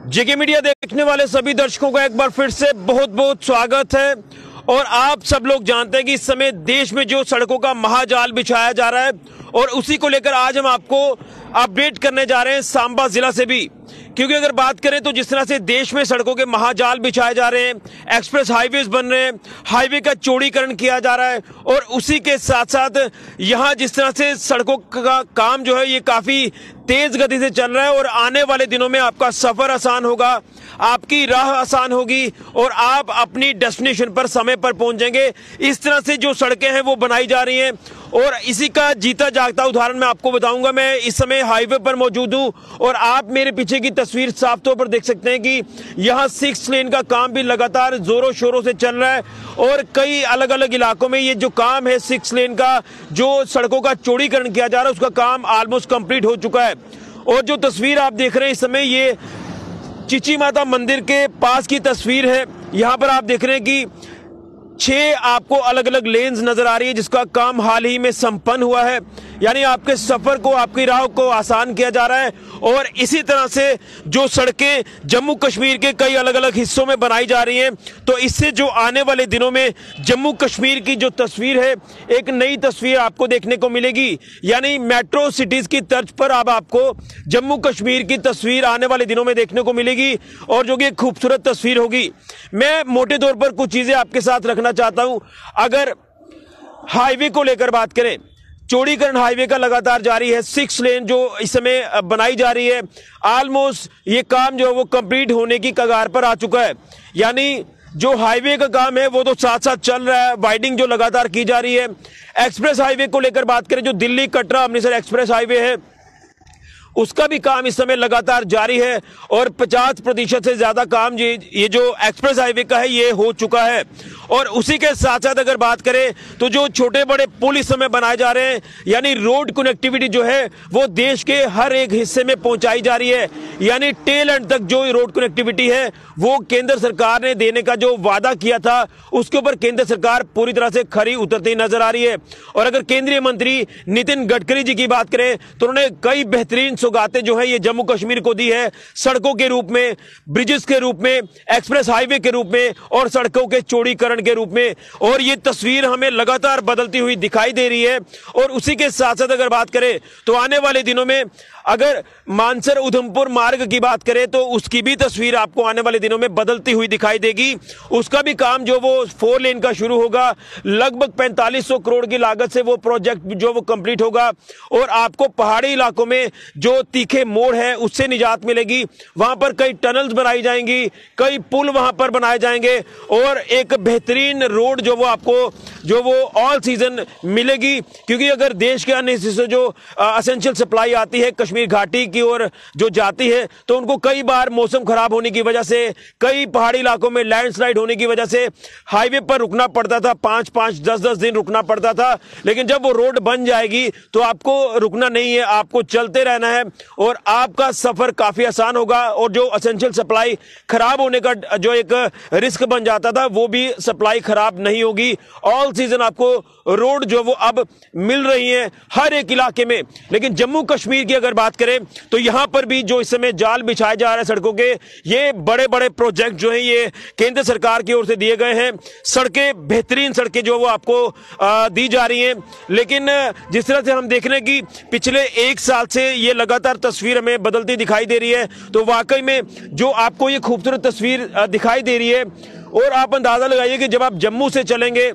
जेके media देखने वाले सभी दर्शकों का एक बार फिर से बहुत बहुत स्वागत है। और आप सब लोग जानते हैं कि इस समय देश में जो सड़कों का महाजाल बिछाया जा रहा है और उसी को लेकर आज हम आपको अपडेट करने जा रहे हैं सांबा जिला से भी। क्योंकि अगर बात करें तो जिस तरह से देश में सड़कों के महाजाल बिछाए जा रहे हैं, एक्सप्रेस हाईवेज बन रहे हैं, हाईवे का चौड़ीकरण किया जा रहा है और उसी के साथ साथ यहाँ जिस तरह से सड़कों का काम जो है ये काफी तेज गति से चल रहा है और आने वाले दिनों में आपका सफर आसान होगा, आपकी राह आसान होगी और आप अपनी डेस्टिनेशन पर समय पर पहुंचेंगे। इस तरह से जो सड़कें हैं वो बनाई जा रही हैं और इसी का जीता जागता उदाहरण मैं आपको बताऊंगा। मैं इस समय हाईवे पर मौजूद हूं और आप मेरे पीछे की तस्वीर साफ तौर पर देख सकते हैं कि यहां 6 लेन का काम भी लगातार जोरों शोरों से चल रहा है और कई अलग अलग इलाकों में ये जो काम है 6 लेन का, जो सड़कों का चौड़ीकरण किया जा रहा है, उसका काम ऑलमोस्ट कंप्लीट हो चुका है। और जो तस्वीर आप देख रहे हैं इस समय ये चिची माता मंदिर के पास की तस्वीर है। यहां पर आप देख रहे हैं कि 6 आपको अलग अलग लेन्स नजर आ रही है जिसका काम हाल ही में संपन्न हुआ है। यानी आपके सफर को, आपकी राह को आसान किया जा रहा है। और इसी तरह से जो सड़कें जम्मू कश्मीर के कई अलग अलग हिस्सों में बनाई जा रही हैं, तो इससे जो आने वाले दिनों में जम्मू कश्मीर की जो तस्वीर है, एक नई तस्वीर आपको देखने को मिलेगी। यानी मेट्रो सिटीज की तर्ज पर अब आपको जम्मू कश्मीर की तस्वीर आने वाले दिनों में देखने को मिलेगी और जो कि एक खूबसूरत तस्वीर होगी। मैं मोटे तौर पर कुछ चीजें आपके साथ रखना चाहता हूं। अगर हाईवे को लेकर बात करें, चौड़ीकरण हाईवे का लगातार जारी है। 6 लेन जो इस समय बनाई जा रही है, ऑलमोस्ट ये काम जो है वो कंप्लीट होने की कगार पर आ चुका है। यानी जो हाईवे का काम है वो तो साथ साथ चल रहा है, वाइडिंग जो लगातार की जा रही है। एक्सप्रेस हाईवे को लेकर बात करें, जो दिल्ली कटरा अमृतसर एक्सप्रेस हाईवे है, उसका भी काम इस समय लगातार जारी है और 50% से ज्यादा काम ये जो एक्सप्रेस हाईवे का है ये हो चुका है। और उसी के साथ साथ अगर बात करें तो जो छोटे बड़े पुल इस समय बनाए जा रहे हैं, यानी रोड कनेक्टिविटी जो है वो देश के हर एक हिस्से में पहुंचाई जा रही है। यानी टेल एंड तक जो रोड कनेक्टिविटी है वो केंद्र सरकार ने देने का जो वादा किया था उसके ऊपर केंद्र सरकार पूरी तरह से खरी उतरती नजर आ रही है। और अगर केंद्रीय मंत्री नितिन गडकरी जी की बात करें तो उन्होंने कई बेहतरीन सौगातें जो है ये जम्मू कश्मीर को दी है, सड़कों के रूप में, ब्रिजेस के रूप में, एक्सप्रेस हाईवे के रूप में और सड़कों के चौड़ीकरण के रूप में। और ये तस्वीर हमें लगातार बदलती हुई दिखाई दे रही है। और उसी के साथ साथ अगर बात करें तो आने वाले दिनों में अगर मानसर उधमपुर मार्ग की बात करें तो उसकी भी तस्वीर आपको आने वाले दिनों में बदलती हुई दिखाई देगी। उसका भी काम जो वो 4 लेन का शुरू होगा, लगभग 4500 करोड़ की लागत से वो प्रोजेक्ट जो वो कंप्लीट होगा। और आपको पहाड़ी इलाकों में जो तीखे मोड़ है उससे निजात मिलेगी। वहां पर कई टनल्स बनाई जाएंगी, कई पुल वहां पर बनाए जाएंगे और एक बेहतरीन रोड जो वो आपको जो वो ऑल सीजन मिलेगी। क्योंकि अगर देश के अन्य हिस्से से जो एसेंशियल सप्लाई आती है कश्मीर घाटी की ओर जो जाती है, तो उनको कई बार मौसम खराब होने की वजह से, कई पहाड़ी इलाकों में लैंडस्लाइड होने की वजह से हाईवे पर रुकना पड़ता था, 5-5, 10-10 दिन रुकना पड़ता था। लेकिन जब वो रोड बन जाएगी तो आपको रुकना नहीं है, आपको चलते रहना है और आपका सफर काफी आसान होगा। और जो एसेंशियल सप्लाई खराब होने का जो एक रिस्क बन जाता था वो भी सप्लाई खराब नहीं होगी। ऑल सीजन आपको रोड जो वो अब मिल रही है हर एक इलाके में। लेकिन जम्मू कश्मीर की अगर बात करें तो यहां पर भी जो इस समय जाल बिछाए जा रहे हैं सड़कों के, ये बड़े बड़े प्रोजेक्ट जो हैं ये केंद्र सरकार की ओर से दिए गए हैं। सड़कें, बेहतरीन सड़कें जो वो आपको दी जा रही हैं। लेकिन जिस तरह से हम देख रहे हैं कि पिछले 1 साल से ये लगातार तस्वीर हमें बदलती दिखाई दे रही है, तो वाकई में जो आपको ये खूबसूरत तस्वीर दिखाई दे रही है। और आप अंदाजा लगाइए कि जब आप जम्मू से चलेंगे,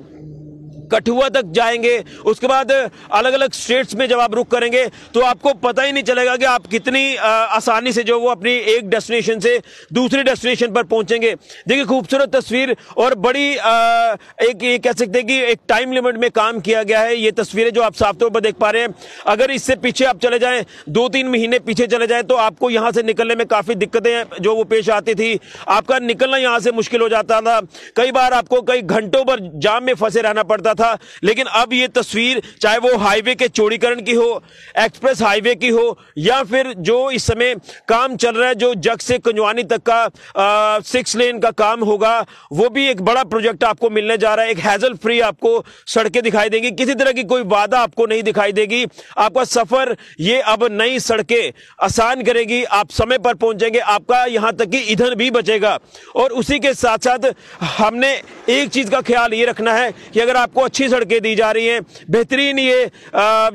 कठुआ तक जाएंगे, उसके बाद अलग अलग स्टेट्स में जब आप रुक करेंगे तो आपको पता ही नहीं चलेगा कि आप कितनी आसानी से जो वो अपनी एक डेस्टिनेशन से दूसरी डेस्टिनेशन पर पहुंचेंगे। देखिए खूबसूरत तस्वीर और बड़ी एक ये कह सकते हैं कि एक टाइम लिमिट में काम किया गया है। ये तस्वीरें जो आप साफ तौर पर देख पा रहे हैं, अगर इससे पीछे आप चले जाएं, 2-3 महीने पीछे चले जाएं, तो आपको यहां से निकलने में काफी दिक्कतें जो वो पेश आती थी। आपका निकलना यहां से मुश्किल हो जाता था, कई बार आपको कई घंटों पर जाम में फंसे रहना पड़ता था। था, लेकिन अब ये तस्वीर चाहे वो हाईवे के चौड़ीकरण की हो, एक्सप्रेस हाईवे की हो, या फिर जो इस समय काम चल रहा है जो जग से कुंजवानी तक का 6 लेन का काम होगा, वो भी एक बड़ा प्रोजेक्ट आपको मिलने जा रहा है। एक हैजल फ्री आपको सड़कें दिखाई देंगी, किसी तरह की कोई बाधा आपको नहीं दिखाई देगी। आपका सफर ये अब नई सड़कें आसान करेगी, आप समय पर पहुंचेंगे, आपका यहां तक कि ईंधन भी बचेगा। और उसी के साथ साथ हमने एक चीज का ख्याल ये रखना है कि अगर आपको अच्छी सड़कें दी जा रही हैं, बेहतरीन ये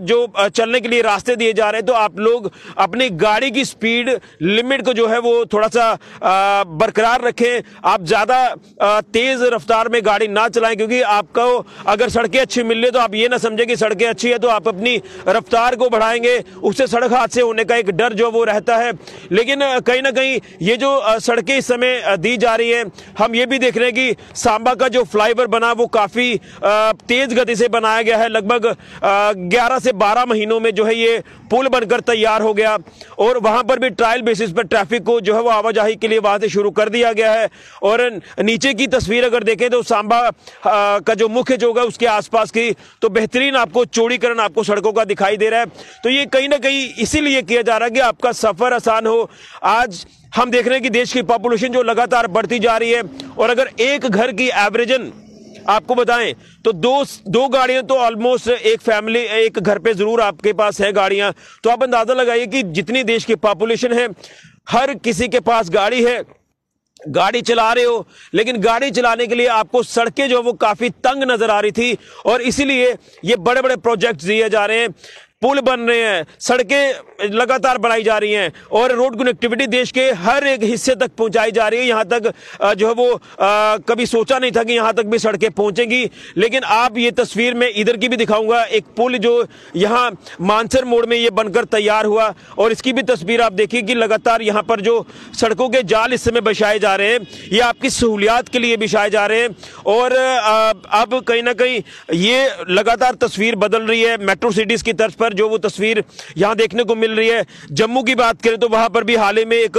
जो चलने के लिए रास्ते दिए जा रहे हैं, तो आप लोग अपनी गाड़ी की स्पीड लिमिट को जो है वो थोड़ा सा बरकरार रखें। आप ज्यादा तेज रफ्तार में गाड़ी ना चलाएं, क्योंकि आपको अगर सड़कें अच्छी मिल रही तो आप ये ना समझे कि सड़कें अच्छी है तो आप अपनी रफ्तार को बढ़ाएंगे, उससे सड़क हादसे होने का एक डर जो वो रहता है। लेकिन कहीं ना कहीं ये जो सड़कें इस समय दी जा रही है, हम ये भी देख रहे हैं कि सांबा का जो फ्लाईओवर बना वो काफी तेज गति से बनाया गया है। लगभग 11 से 12 महीनों में जो है ये पुल बनकर तैयार हो गया, और वहां पर भी ट्रायल बेसिस पर ट्रैफिक को जो है वो आवाजाही के लिए वहां से शुरू कर दिया गया है। और नीचे की तस्वीर अगर देखें तो सांबा का जो मुख्य चौक है उसके आसपास की तो बेहतरीन आपको चौड़ीकरण आपको सड़कों का दिखाई दे रहा है। तो ये कहीं ना कहीं इसीलिए किया जा रहा है कि आपका सफर आसान हो। आज हम देख रहे हैं कि देश की पॉपुलेशन जो लगातार बढ़ती जा रही है, और अगर एक घर की एवरेजन आपको बताएं तो दो गाड़ियां तो ऑलमोस्ट एक फैमिली एक घर पे जरूर आपके पास है गाड़ियां। तो आप अंदाजा लगाइए कि जितनी देश की पॉपुलेशन है, हर किसी के पास गाड़ी है, गाड़ी चला रहे हो, लेकिन गाड़ी चलाने के लिए आपको सड़कें जो वो काफी तंग नजर आ रही थी, और इसीलिए ये बड़े बड़े प्रोजेक्ट दिए जा रहे हैं, पुल बन रहे हैं, सड़कें लगातार बनाई जा रही हैं, और रोड कनेक्टिविटी देश के हर एक हिस्से तक पहुंचाई जा रही है। यहां तक जो है वो कभी सोचा नहीं था कि यहां तक भी सड़कें पहुंचेंगी। लेकिन आप ये तस्वीर में इधर की भी दिखाऊंगा, एक पुल जो यहां मानसर मोड़ में ये बनकर तैयार हुआ, और इसकी भी तस्वीर आप देखिए कि लगातार यहां पर जो सड़कों के जाल इस समय बिछाए जा रहे हैं, ये आपकी सहूलियात के लिए बिछाए जा रहे हैं। और अब कहीं ना कहीं ये लगातार तस्वीर बदल रही है। मेट्रो सिटीज की तर्ज पर जो वो तस्वीर यहां देखने को मिल रही है। जम्मू की बात करें तो वहां पर भी हाल ही में एक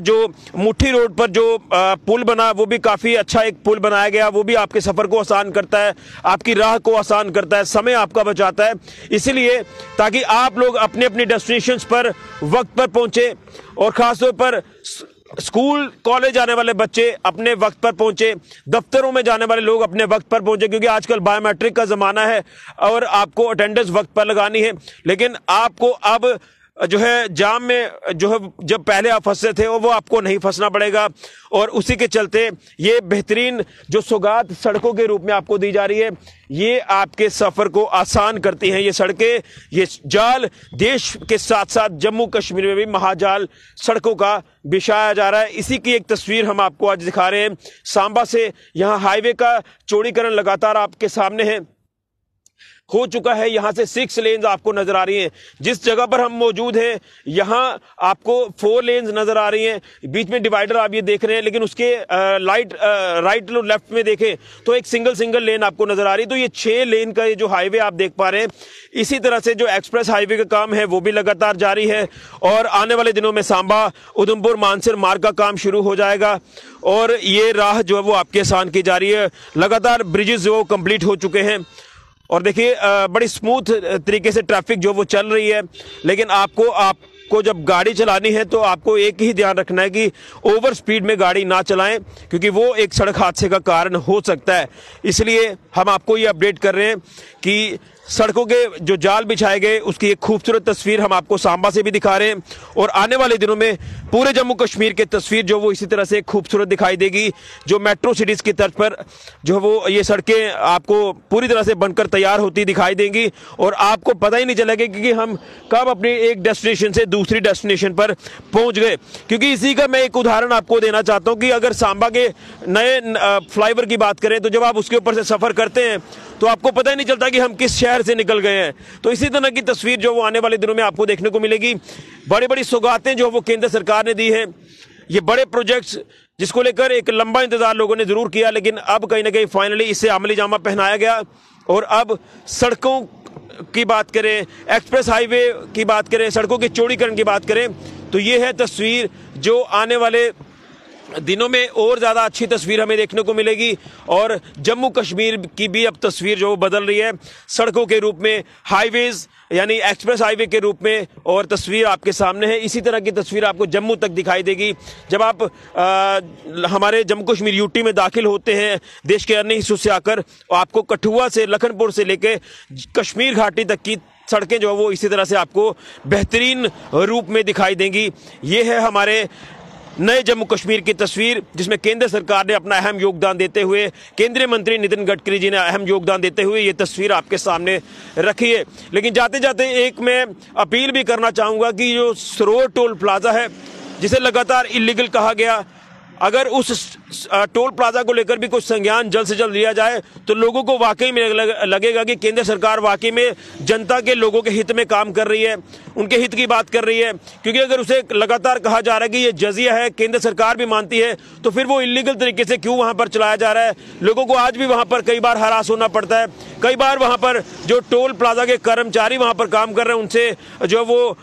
जो मुट्ठी रोड पर जो पुल बना वो भी काफी अच्छा एक पुल बनाया गया, वो भी आपके सफर को आसान करता है, आपकी राह को आसान करता है, समय आपका बचाता है। इसीलिए ताकि आप लोग अपने अपने डेस्टिनेशंस पर वक्त पर पहुंचे, और खासतौर पर स्कूल कॉलेज जाने वाले बच्चे अपने वक्त पर पहुंचे, दफ्तरों में जाने वाले लोग अपने वक्त पर पहुंचे, क्योंकि आजकल बायोमेट्रिक का जमाना है और आपको अटेंडेंस वक्त पर लगानी है। लेकिन आपको अब जो है जाम में जो है जब पहले आप फंसे थे वो आपको नहीं फंसना पड़ेगा, और उसी के चलते ये बेहतरीन जो सौगात सड़कों के रूप में आपको दी जा रही है, ये आपके सफर को आसान करती हैं। ये सड़कें, ये जाल देश के साथ साथ जम्मू कश्मीर में भी महाजाल सड़कों का बिछाया जा रहा है। इसी की एक तस्वीर हम आपको आज दिखा रहे हैं सांबा से। यहाँ हाईवे का चौड़ीकरण लगातार आपके सामने है, हो चुका है। यहां से 6 लेन्स आपको नजर आ रही हैं। जिस जगह पर हम मौजूद हैं यहां आपको 4 लेन्स नजर आ रही हैं, बीच में डिवाइडर आप ये देख रहे हैं, लेकिन उसके राइट और लेफ्ट में देखें तो एक सिंगल लेन आपको नजर आ रही है। तो ये 6 लेन का ये जो हाईवे आप देख पा रहे हैं, इसी तरह से जो एक्सप्रेस हाईवे का काम है वो भी लगातार जारी है, और आने वाले दिनों में सांबा उधमपुर मानसर मार्ग का काम शुरू हो जाएगा, और ये राह जो है वो आपके आसान की जा रही है। लगातार ब्रिजेस जो कंप्लीट हो चुके हैं, और देखिए बड़ी स्मूथ तरीके से ट्रैफिक जो वो चल रही है। लेकिन आपको जब गाड़ी चलानी है तो आपको एक ही ध्यान रखना है कि ओवर स्पीड में गाड़ी ना चलाएं, क्योंकि वो एक सड़क हादसे का कारण हो सकता है। इसलिए हम आपको ये अपडेट कर रहे हैं कि सड़कों के जो जाल बिछाए गए उसकी एक खूबसूरत तस्वीर हम आपको सांबा से भी दिखा रहे हैं, और आने वाले दिनों में पूरे जम्मू कश्मीर की तस्वीर जो वो इसी तरह से खूबसूरत दिखाई देगी। जो मेट्रो सिटीज की तर्ज पर जो वो ये सड़कें आपको पूरी तरह से बनकर तैयार होती दिखाई देंगी, और आपको पता ही नहीं चलेगा कि हम कब अपने एक डेस्टिनेशन से दूसरी डेस्टिनेशन पर पहुंच गए। क्योंकि इसी का मैं एक उदाहरण आपको देना चाहता हूं कि अगर सांबा के नए फ्लाईओवर की बात करें तो जब आप उसके ऊपर से सफर करते हैं तो आपको पता ही नहीं चलता कि हम किस शहर से निकल गए हैं। तो इसी तरह की तस्वीर जो वो आने वाले दिनों में आपको देखने को मिलेगी। बड़ी बड़ी सौगातें जो वो केंद्र सरकार ने दी है, ये बड़े प्रोजेक्ट्स जिसको लेकर एक लंबा इंतजार लोगों ने जरूर किया, लेकिन अब कहीं ना कहीं फाइनली इससे अमली जामा पहनाया गया। और अब सड़कों की बात करें, एक्सप्रेस हाईवे की बात करें, सड़कों के चौड़ीकरण की बात करें, तो ये है तस्वीर जो आने वाले दिनों में और ज़्यादा अच्छी तस्वीर हमें देखने को मिलेगी और जम्मू कश्मीर की भी अब तस्वीर जो बदल रही है सड़कों के रूप में, हाईवेज यानी एक्सप्रेस हाईवे के रूप में, और तस्वीर आपके सामने है। इसी तरह की तस्वीर आपको जम्मू तक दिखाई देगी। जब आप हमारे जम्मू कश्मीर यूटी में दाखिल होते हैं देश के अन्य हिस्सों से आकर, आपको कठुआ से, लखनपुर से लेके कश्मीर घाटी तक की सड़कें जो है वो इसी तरह से आपको बेहतरीन रूप में दिखाई देंगी। ये है हमारे नए जम्मू कश्मीर की तस्वीर, जिसमें केंद्र सरकार ने अपना अहम योगदान देते हुए, केंद्रीय मंत्री नितिन गडकरी जी ने अहम योगदान देते हुए ये तस्वीर आपके सामने रखी है। लेकिन जाते जाते एक मैं अपील भी करना चाहूँगा कि जो सरोवर टोल प्लाजा है, जिसे लगातार इलीगल कहा गया, अगर उस टोल प्लाजा को लेकर भी कुछ संज्ञान जल्द से जल्द लिया जाए तो लोगों को वाकई में लगेगा कि केंद्र सरकार वाकई में जनता के, लोगों के हित में काम कर रही है, उनके हित की बात कर रही है। क्योंकि अगर उसे लगातार कहा जा रहा है कि ये जजिया है, केंद्र सरकार भी मानती है, तो फिर वो इलीगल तरीके से क्यों वहां पर चलाया जा रहा है? लोगों को आज भी वहां पर कई बार हरास होना पड़ता है। कई बार वहां पर जो टोल प्लाजा के कर्मचारी वहां पर काम कर रहे हैं उनसे जो वो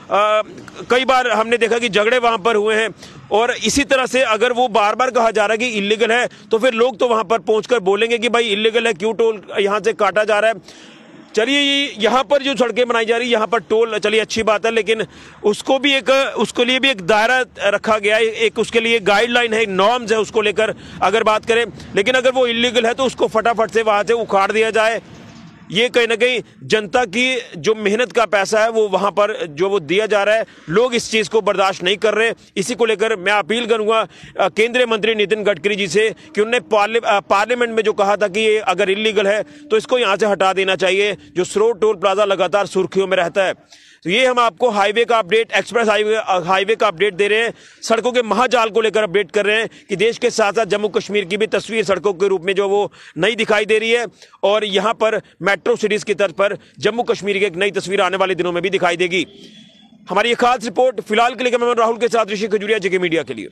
कई बार हमने देखा कि झगड़े वहां पर हुए हैं। और इसी तरह से अगर वो बार बार कहा जा रहा है कि इलीगल है, तो फिर लोग तो वहां पर पहुंचकर बोलेंगे कि भाई इलीगल है, क्यों टोल यहां से काटा जा रहा है। चलिए, यहाँ पर जो सड़कें बनाई जा रही है, यहाँ पर टोल, चलिए अच्छी बात है, लेकिन उसके लिए भी एक दायरा रखा गया है, एक उसके लिए गाइडलाइन है, नॉर्म्स है, उसको लेकर अगर बात करें। लेकिन अगर वो इलीगल है तो उसको फटाफट से वहां से उखाड़ दिया जाए। ये कहीं ना कहीं जनता की जो मेहनत का पैसा है वो वहां पर जो वो दिया जा रहा है, लोग इस चीज को बर्दाश्त नहीं कर रहे। इसी को लेकर मैं अपील करूंगा केंद्रीय मंत्री नितिन गडकरी जी से कि उन्होंने पार्लियामेंट में जो कहा था कि ये अगर इलीगल है तो इसको यहां से हटा देना चाहिए, जो सरोवर टोल प्लाजा लगातार सुर्खियों में रहता है। तो ये हम आपको हाईवे का अपडेट, एक्सप्रेस हाईवे का अपडेट दे रहे हैं, सड़कों के महाजाल को लेकर अपडेट कर रहे हैं कि देश के साथ साथ जम्मू कश्मीर की भी तस्वीर सड़कों के रूप में जो वो नई दिखाई दे रही है। और यहाँ पर मेट्रो सिटीज की तर्ज पर जम्मू कश्मीर की एक नई तस्वीर आने वाले दिनों में भी दिखाई देगी। हमारी ये खास रिपोर्ट फिलहाल के लिए कैमरामैन राहुल के साथ ऋषि खजूरिया, जेके मीडिया के लिए।